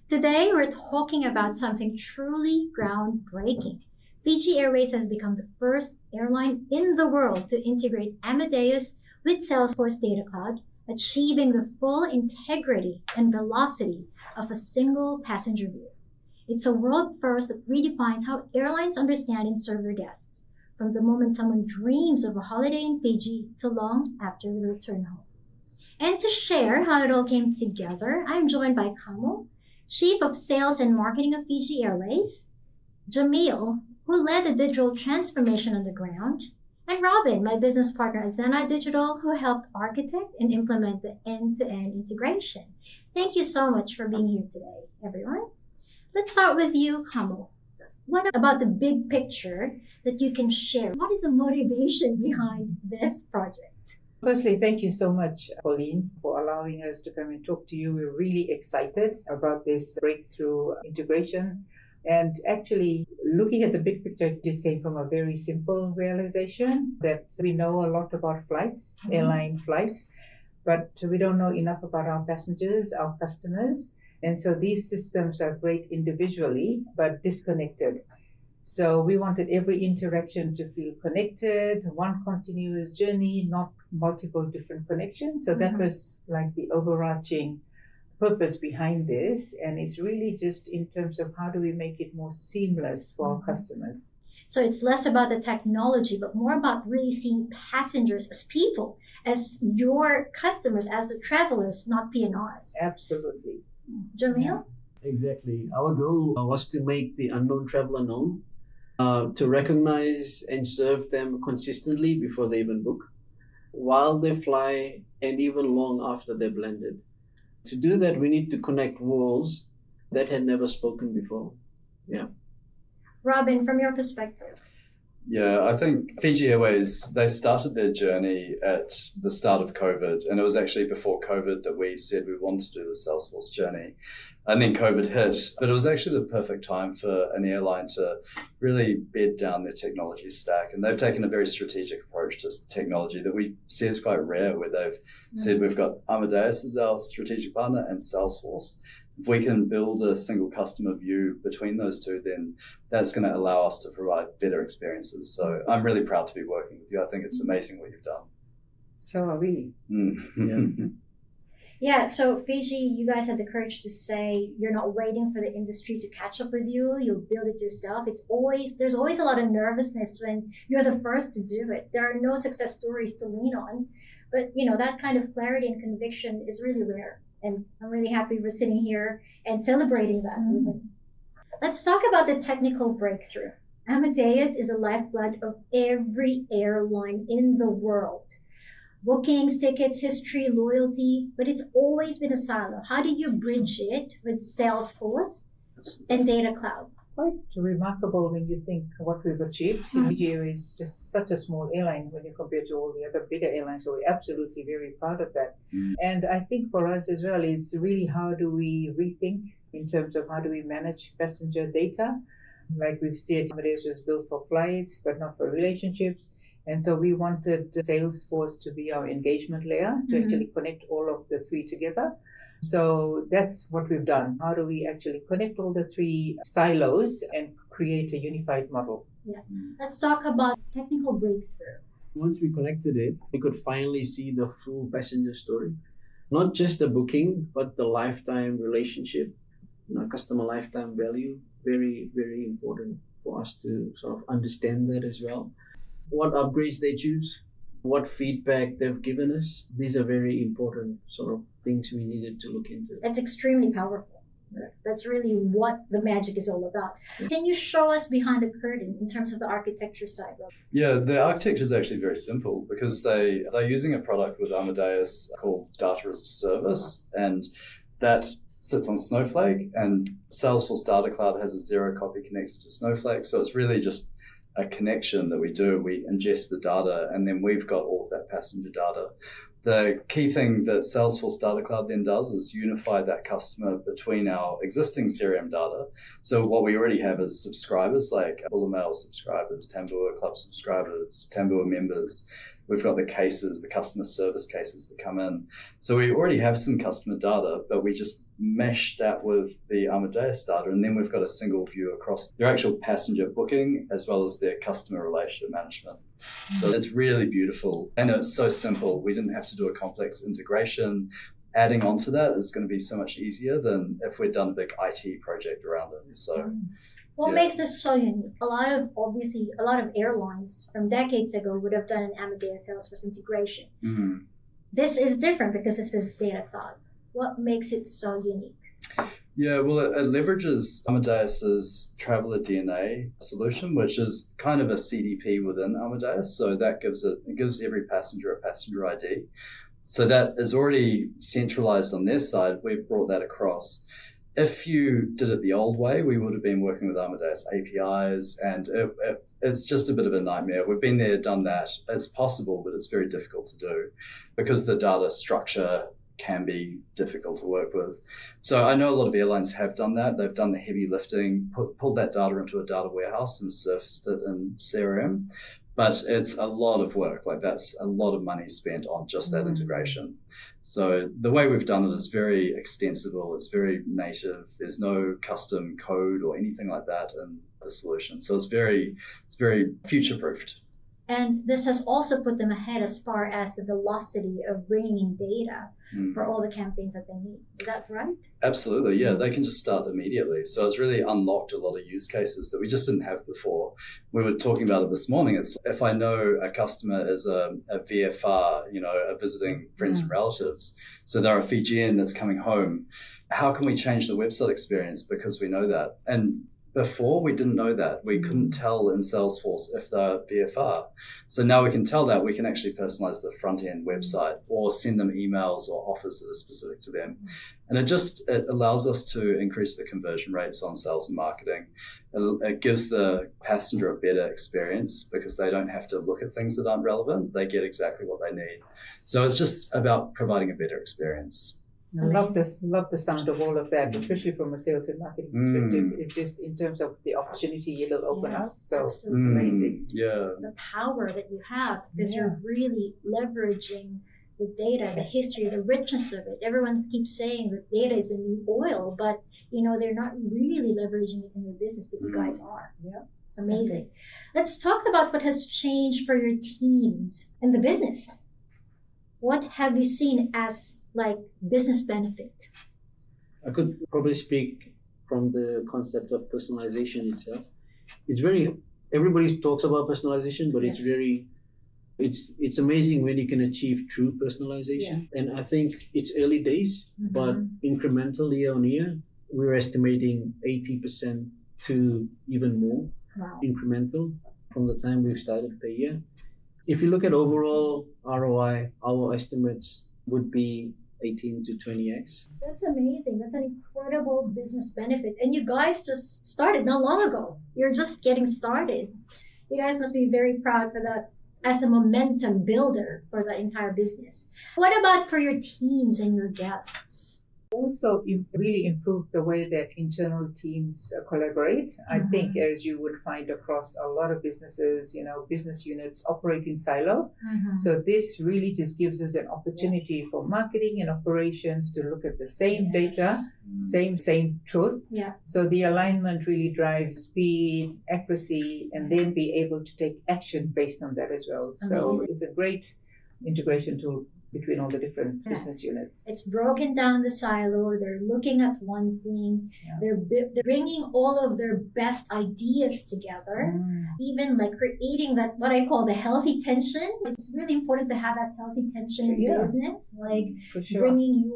Today, we're talking about something truly groundbreaking. Fiji Airways has become the first airline in the world to integrate Amadeus with Salesforce Data Cloud, achieving the full integrity and velocity of a single passenger view. It's a world first that redefines how airlines understand and serve their guests, from the moment someone dreams of a holiday in Fiji to long after the return home. And to share how it all came together, I'm joined by Kamal, Chief of Sales and Marketing of Fiji Airways, Jameel, who led the digital transformation on the ground, and Robin, my business partner at Xenai Digital, who helped architect and implement the end-to-end integration. Thank you so much for being here today, everyone. Let's start with you, Kamal. What about the big picture that you can share? What is the motivation behind this project? Firstly, thank you so much, Pauline, for allowing us to come and talk to you. We're really excited about this breakthrough integration. And actually, looking at the big picture just came from a very simple realization that we know a lot about flights, airline flights, but we don't know enough about our passengers, our customers. And so these systems are great individually, but disconnected. So we wanted every interaction to feel connected, one continuous journey, not multiple different connections. So that was like the overarching purpose behind this. And it's really just in terms of how do we make it more seamless for our customers. So it's less about the technology, but more about really seeing passengers as people, as your customers, as the travelers, not P&Rs. Absolutely. Jameel? Yeah, exactly. Our goal was to make the unknown traveler known, to recognize and serve them consistently before they even book, while they fly, and even long after they've landed. To do that, we need to connect worlds that had never spoken before. Yeah. Robin, from your perspective. Yeah, I think Fiji Airways, they started their journey at the start of COVID. And it was actually before COVID that we said we wanted to do the Salesforce journey. And then COVID hit. But it was actually the perfect time for an airline to really bed down their technology stack. And they've taken a very strategic approach to technology that we see is quite rare, where they've said we've got Amadeus as our strategic partner and Salesforce. If we can build a single customer view between those two, then that's going to allow us to provide better experiences. So I'm really proud to be working with you. I think it's amazing what you've done. So are we. Yeah, so Fiji, you guys had the courage to say you're not waiting for the industry to catch up with you. You'll build it yourself. There's always a lot of nervousness when you're the first to do it. There are no success stories to lean on. But, that kind of clarity and conviction is really rare. And I'm really happy we're sitting here and celebrating that. Let's talk about the technical breakthrough. Amadeus is the lifeblood of every airline in the world. Bookings, tickets, history, loyalty, but it's always been a silo. How did you bridge it with Salesforce and Data Cloud? Quite remarkable when you think what we've achieved. Fiji Airways is just such a small airline when you compare to all the other bigger airlines, so we're absolutely very proud of that. And I think for us as well, it's really how do we rethink in terms of how do we manage passenger data. Like we've said, Amadeus was built for flights, but not for relationships. And so we wanted Salesforce to be our engagement layer to actually connect all of the three together. So that's what we've done. How do we actually connect all the three silos and create a unified model? Yeah. Let's talk about technical breakthrough. Once we connected it, we could finally see the full passenger story. Not just the booking, but the lifetime relationship, customer lifetime value. Very, very important for us to sort of understand that as well. What upgrades they choose, what feedback they've given us. These are very important sort of things we needed to look into. That's extremely powerful. That's really what the magic is all about. Can you show us behind the curtain in terms of the architecture side? Yeah, the architecture is actually very simple because they're using a product with Amadeus called Data as a Service, and that sits on Snowflake, and Salesforce Data Cloud has a zero copy connected to Snowflake. So it's really just a connection that we do. We ingest the data, and then we've got all of that passenger data. The key thing that Salesforce Data Cloud then does is unify that customer between our existing CRM data. So what we already have is subscribers like Bullemel subscribers, Tambua Club subscribers, Tambua members. We've got the cases, the customer service cases that come in. So we already have some customer data, but we just mesh that with the Amadeus data, and then we've got a single view across their actual passenger booking as well as their customer relationship management. So it's really beautiful, and it's so simple. We didn't have to do a complex integration. Adding on to that is going to be so much easier than if we'd done a big IT project around it. So what makes this so unique? A lot of airlines from decades ago would have done an Amadeus Salesforce integration. This is different because this is data cloud. What makes it so unique? Yeah, well, it leverages Amadeus's Traveler DNA solution, which is kind of a CDP within Amadeus. So that gives every passenger a passenger ID. So that is already centralized on their side. We've brought that across. If you did it the old way, we would have been working with Amadeus APIs, and it's just a bit of a nightmare. We've been there, done that. It's possible, but it's very difficult to do because the data structure can be difficult to work with. So I know a lot of airlines have done that. They've done the heavy lifting, pulled that data into a data warehouse and surfaced it in CRM. But it's a lot of work. Like, that's a lot of money spent on just that integration. So the way we've done it is very extensible. It's very native. There's no custom code or anything like that in the solution. So it's very future-proofed. And this has also put them ahead as far as the velocity of bringing in data for all the campaigns that they need. Is that right? Absolutely, yeah. They can just start immediately. So it's really unlocked a lot of use cases that we just didn't have before. We were talking about it this morning. It's if I know a customer is a VFR, a visiting friends and relatives, so they're a Fijian that's coming home, how can we change the website experience because we know that? And before, we didn't know that. We couldn't tell in Salesforce if they're VFR. So now we can tell that. We can actually personalize the front-end website or send them emails or offers that are specific to them. And it allows us to increase the conversion rates on sales and marketing. It gives the passenger a better experience because they don't have to look at things that aren't relevant. They get exactly what they need. So it's just about providing a better experience. I love the sound of all of that, especially from a sales and marketing perspective. It's just in terms of the opportunity it'll open up. So amazing. Yeah. The power that you have because you're really leveraging the data, the history, the richness of it. Everyone keeps saying that data is a new oil, but they're not really leveraging it in their business, but you guys are. Yeah. It's amazing. Let's talk about what has changed for your teams in the business. What have you seen as business benefit? I could probably speak from the concept of personalization itself. Everybody talks about personalization, but it's amazing when you can achieve true personalization. And I think it's early days, but incremental year on year, we're estimating 80% to even more incremental from the time we've started per year. If you look at overall ROI, our estimates would be 18 to 20x. That's amazing. That's an incredible business benefit. And you guys just started not long ago. You're just getting started. You guys must be very proud for that as a momentum builder for the entire business. What about for your teams and your guests? Also, it really improved the way that internal teams collaborate. I think, as you would find across a lot of businesses, business units operate in silo. So this really just gives us an opportunity for marketing and operations to look at the same data, same truth. Yeah. So the alignment really drives speed, accuracy, and then be able to take action based on that as well. So it's a great integration tool between all the different business units. It's broken down the silo. They're looking at one thing. They're bringing all of their best ideas together. Even creating that, what I call the healthy tension. It's really important to have that healthy tension in business. Bringing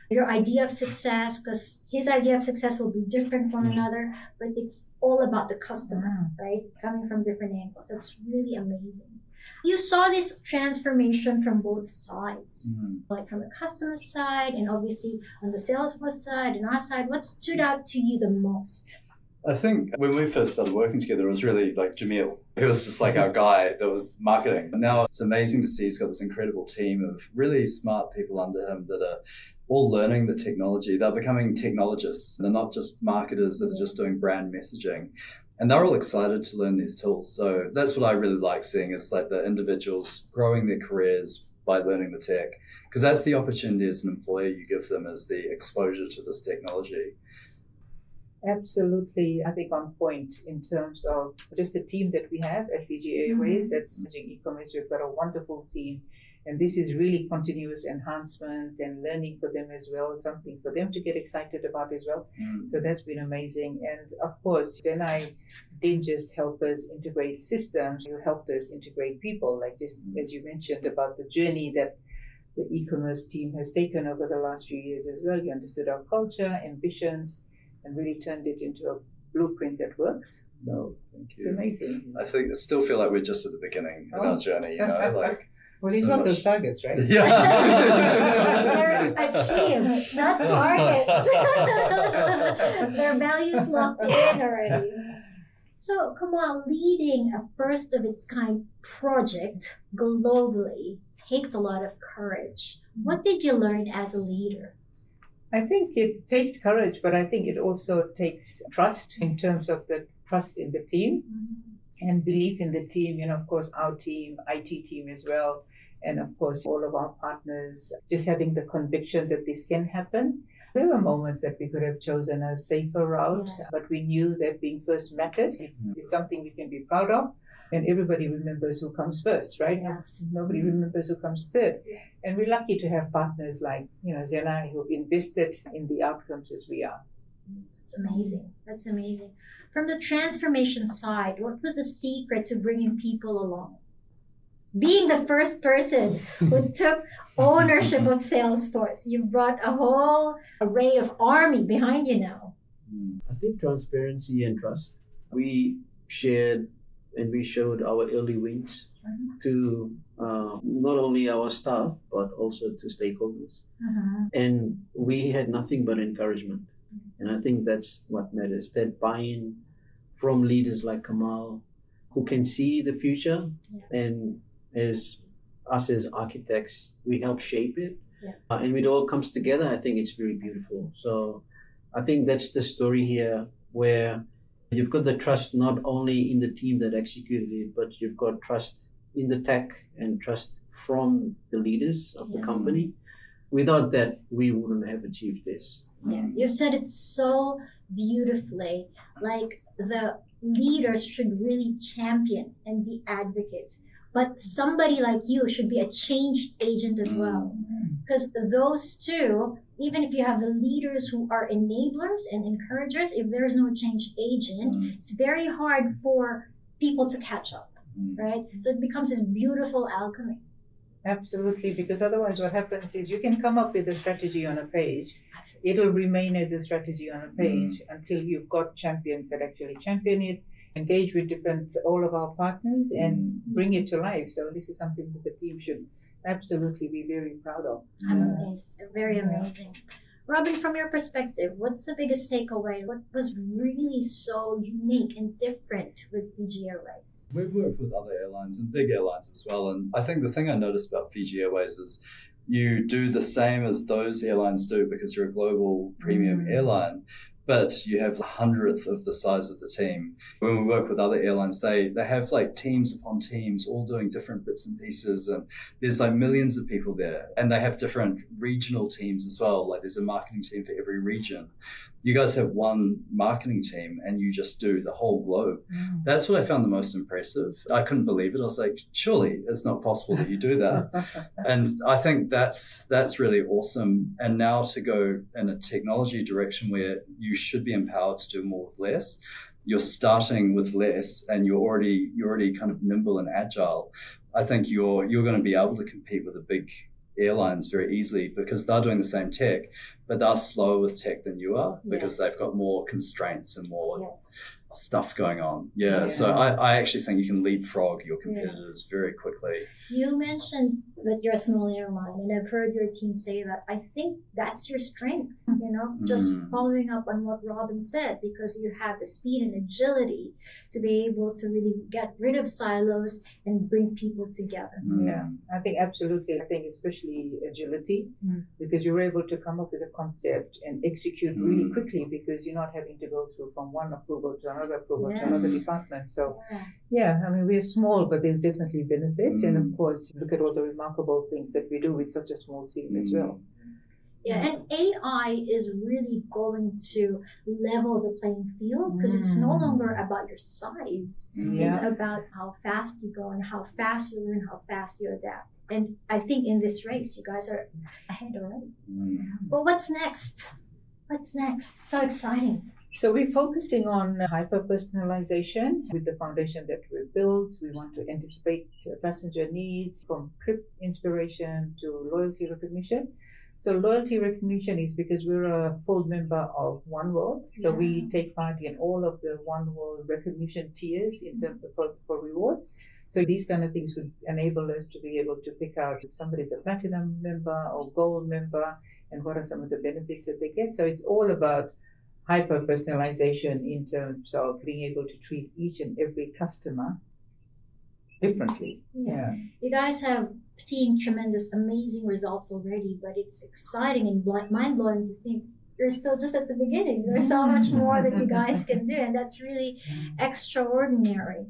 your idea of success, because his idea of success will be different from another, but it's all about the customer, right? Coming from different angles. That's really amazing. You saw this transformation from both sides, from the customer side and obviously on the Salesforce side and our side. What stood out to you the most? I think when we first started working together, it was really Jameel. He was just our guy that was marketing. And now it's amazing to see he's got this incredible team of really smart people under him that are all learning the technology. They're becoming technologists. They're not just marketers that are just doing brand messaging. And they're all excited to learn these tools. So that's what I really like seeing, is like the individuals growing their careers by learning the tech, because that's the opportunity as an employer you give them, is the exposure to this technology. Absolutely, I think on point in terms of just the team that we have at Fiji Airways that's managing e-commerce. We've got a wonderful team, and this is really continuous enhancement and learning for them as well, something for them to get excited about as well. So that's been amazing. And of course, Xenai didn't just help us integrate systems, you helped us integrate people, like just as you mentioned about the journey that the e-commerce team has taken over the last few years as well. You understood our culture, ambitions, and really turned it into a blueprint that works. So it's amazing. I still feel like we're just at the beginning of our journey, you know, like. Well, he's got those targets, right? They're achieved, not targets. Their values locked in already. So, Kamal, leading a first of its kind project globally takes a lot of courage. What did you learn as a leader? I think it takes courage, but I think it also takes trust, in terms of the trust in the team and belief in the team. You know, of course, our team, IT team as well, and of course, all of our partners, just having the conviction that this can happen. There were moments that we could have chosen a safer route, but we knew that being first mattered. It's something we can be proud of. And everybody remembers who comes first, right? Yes. Nobody remembers who comes third. And we're lucky to have partners like, Xenai, who've invested in the outcomes as we are. That's amazing. That's amazing. From the transformation side, what was the secret to bringing people along? Being the first person who took ownership of Salesforce, you've brought a whole array of army behind you now. I think transparency and trust. We shared and we showed our early wins to not only our staff, but also to stakeholders. And we had nothing but encouragement. And I think that's what matters, that buy-in from leaders like Kamal, who can see the future, and as us as architects, we help shape it. And it all comes together. I think it's very beautiful. So I think that's the story here, where you've got the trust not only in the team that executed it, but you've got trust in the tech and trust from the leaders of the company. Without that, we wouldn't have achieved this. Yeah, you've said it so beautifully. Like, the leaders should really champion and be advocates. But somebody like you should be a change agent as well. Because those two, even if you have the leaders who are enablers and encouragers, if there is no change agent, it's very hard for people to catch up, right? So it becomes this beautiful alchemy. Absolutely, because otherwise what happens is you can come up with a strategy on a page. It'll remain as a strategy on a page until you've got champions that actually champion it, engage with all of our partners and bring it to life. So this is something that the team should absolutely be very proud of. Amazing. Very amazing. Robin, from your perspective, what's the biggest takeaway? What was really so unique and different with Fiji Airways? We've worked with other airlines and big airlines as well. And I think the thing I noticed about Fiji Airways is you do the same as those airlines do, because you're a global premium airline, but you have 100th of the size of the team. When we work with other airlines, they have like teams upon teams all doing different bits and pieces, and there's like millions of people there, and they have different regional teams as well. Like there's a marketing team for every region. You guys have one marketing team and you just do the whole globe. That's what I found the most impressive. I couldn't believe it. I was like, surely it's not possible that you do that. And I think that's really awesome. And now to go in a technology direction where you should be empowered to do more with less. You're starting with less and you're already kind of nimble and agile. I think you're going to be able to compete with the big airlines very easily, because they're doing the same tech, but they're slower with tech than you are, because they've got more constraints and more stuff going on. So I actually think you can leapfrog your competitors very quickly. You mentioned that you're a small airline, and I've heard your team say that. I think that's your strength, just following up on what Robin said, because you have the speed and agility to be able to really get rid of silos and bring people together. Yeah, I think absolutely. I think especially agility, because you're able to come up with a concept and execute really quickly, because you're not having to go through from one approval to another another approval to another department. So, Yeah. yeah, I mean, we're small, but there's definitely benefits. And of course, look at all the remarkable things that we do with such a small team as well. Yeah, and AI is really going to level the playing field because it's no longer about your size. It's about how fast you go and how fast you learn, how fast you adapt. And I think in this race, you guys are ahead already. But what's next? What's next? So exciting. So we're focusing on hyper-personalization with the foundation that we've built. We want to anticipate passenger needs from trip inspiration to loyalty recognition. So loyalty recognition is because we're a full member of One World. So we take part in all of the One World recognition tiers in terms of for rewards. So these kind of things would enable us to be able to pick out if somebody's a platinum member or gold member and what are some of the benefits that they get. So it's all about hyper-personalization in terms of being able to treat each and every customer differently. Yeah. You guys have seen tremendous, amazing results already, but it's exciting and mind-blowing to think you're still just at the beginning. There's so much more that you guys can do, and that's really extraordinary.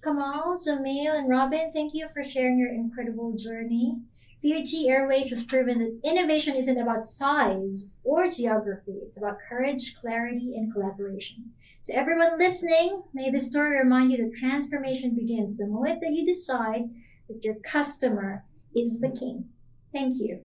Kamal, Jameel, and Robin, thank you for sharing your incredible journey. Fiji Airways has proven that innovation isn't about size or geography. It's about courage, clarity, and collaboration. To everyone listening, may this story remind you that transformation begins the moment that you decide that your customer is the king. Thank you.